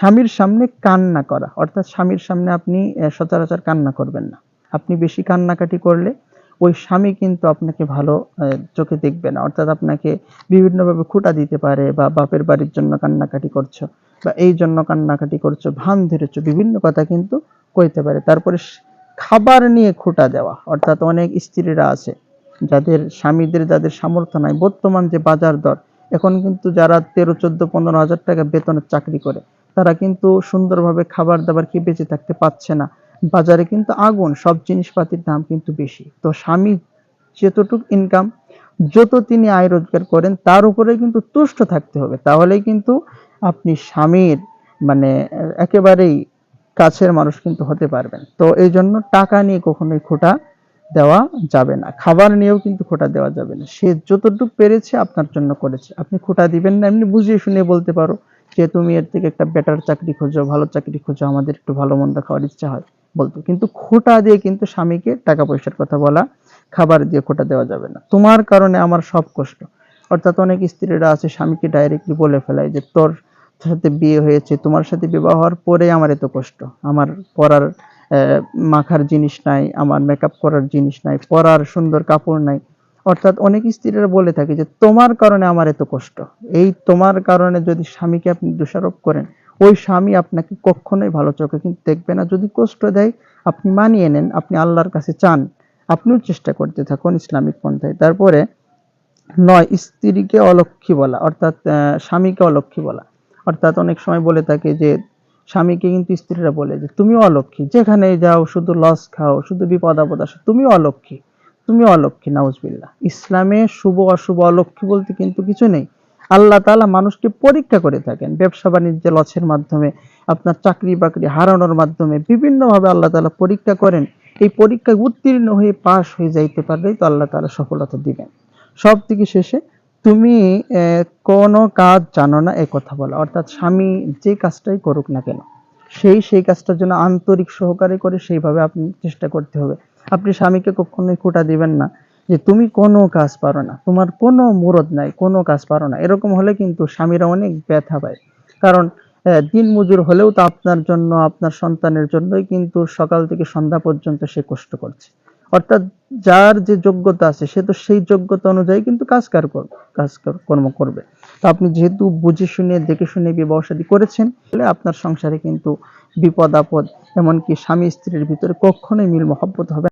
স্বামীর সামনে কান্না করা, অর্থাৎ স্বামীর সামনে আপনি সচরাচর কান্না করবেন না। আপনি বেশি কান্নাকাটি করলে ওই স্বামী কিন্তু আপনাকে ভালো চোখে দেখবে না, অর্থাৎ আপনাকে বিভিন্নভাবে খোঁটা দিতে পারে, বা বাপের বাড়ির জন্য কান্নাকাটি করছো, বা এই জন্য কান্নাকাটি করছো, ভান ধরেছো, বিভিন্ন কথা কিন্তু কইতে পারে। তারপরে খাবার নিয়ে খোঁটা দেওয়া, অর্থাৎ অনেক স্ত্রীরা আছে যাদের স্বামীদের যাদের সামর্থ্য নাই, বর্তমান যে বাজার দর, এখন কিন্তু যারা 13, 14, 15 হাজার টাকা বেতনের চাকরি করে, তারা কিন্তু সুন্দরভাবে খাবার দাবার খেয়ে বেঁচে থাকতে পারছে না। বাজারে কিন্তু আগুন, সব জিনিসপাতির দাম কিন্তু বেশি। তো স্বামী যতটুকু ইনকাম, যত তিনি আয় রোজগার করেন, তার উপরে কিন্তু তুষ্ট থাকতে হবে। তাহলেই কিন্তু আপনি স্বামীর মানে একেবারেই কাছের মানুষ কিন্তু হতে পারবেন। তো এই জন্য টাকা নিয়ে কখনোই খোঁটা দেওয়া যাবে না, খাবার নিয়েও কিন্তু খোঁটা দেওয়া যাবে না। সে যতটুকু পেরেছে আপনার জন্য করেছে, আপনি খোঁটা দিবেন না। এমনি বুঝিয়ে শুনিয়ে বলতে পারো যে তুমি এর থেকে একটা বেটার চাকরি খোঁজো, ভালো চাকরি খোঁজো, আমাদের একটু ভালো মন্দ খাওয়ার ইচ্ছা হয়, বলতো। কিন্তু খোঁটা দিয়ে কিন্তু স্বামীকে টাকা পয়সার কথা বলা, খাবার দিয়ে খোঁটা দেওয়া যাবে না। তোমার কারণে আমার সব কষ্ট, অর্থাৎ অনেক স্ত্রীরা আছে স্বামীকে ডাইরেক্টলি বলে ফেলায় যে তোর সাথে বিয়ে হয়েছে, তোমার সাথে বিবাহ হওয়ার পরে আমার এত কষ্ট, আমার পরার মাখার জিনিস নাই, আমার মেকআপ করার জিনিস নাই, পরার সুন্দর কাপড় নাই। অর্থাৎ অনেক স্ত্রীরা বলে থাকে যে তোমার কারণে আমার এত কষ্ট। এই তোমার কারণে যদি স্বামীকে আপনি দোষারোপ করেন, ওই স্বামী আপনাকে কখনোই ভালো চোখে কিন্তু দেখবে না। যদি কষ্ট দেয় আপনি মানিয়ে নেন, আপনি আল্লাহর কাছে চান, আপনিও চেষ্টা করতে থাকুন ইসলামিক পন্থায়। তারপরে 9, স্ত্রীকে অলক্ষী বলা, অর্থাৎ স্বামীকে অলক্ষী বলা। অর্থাৎ অনেক সময় বলে থাকে যে স্বামীকে কিন্তু স্ত্রীরা বলে যে তুমি অলক্ষী, যেখানে যাও শুধু লস খাও, শুধু বিপদ আপদ আসো, তুমি অলক্ষী, তুমি অলক্ষী। নাউজুবিল্লাহ। ইসলামে শুভ অশুভ অলক্ষী বলতে কিন্তু কিছু নেই। আল্লাহ তাআলা মানুষকে পরীক্ষা করে থাকেন, ব্যবসা বাণিজ্যে লসের মাধ্যমে, আপনার চাকরি বাকরি হারানোর মাধ্যমে, বিভিন্নভাবে আল্লাহ তাআলা পরীক্ষা করেন। এই পরীক্ষায় উত্তীর্ণ হয়ে পাশ হয়ে যাইতে পারলেই তো আল্লাহ তাআলা সফলতা দিবেন। সব থেকে শেষে তুমি কোনো কাজ জানো না এই কথা বলা, অর্থাৎ স্বামী যে কাজটাই করুক না কেন, সেই কাজটার জন্য আন্তরিক সহকারে করে সেইভাবে আপনি চেষ্টা করতে হবে। আপনি স্বামীকে কখনোই খোঁটা দিবেন না যে তুমি কোনো কাজ পারো না, তোমার কোনো মুরদ নাই, কোনো কাজ পারো না। এরকম হলে কিন্তু স্বামীরা অনেক ব্যথা পায়। কারণ দিন মজুর হলেও তো আপনার জন্য, আপনার সন্তানের জন্যই কিন্তু সকাল থেকে সন্ধ্যা পর্যন্ত সে কষ্ট করছে। অর্থাৎ যার যে যোগ্যতা আছে সে তো সেই যোগ্যতা অনুযায়ী কিন্তু কর্ম করবে। তো আপনি যেহেতু বুঝে শুনে দেখে শুনে বিবাহ শাদী করেছেন, তাহলে আপনার সংসারে কিন্তু বিপদ আপদ, এমনকি স্বামী স্ত্রীর ভিতরে কখনোই মিল মহব্বত হবে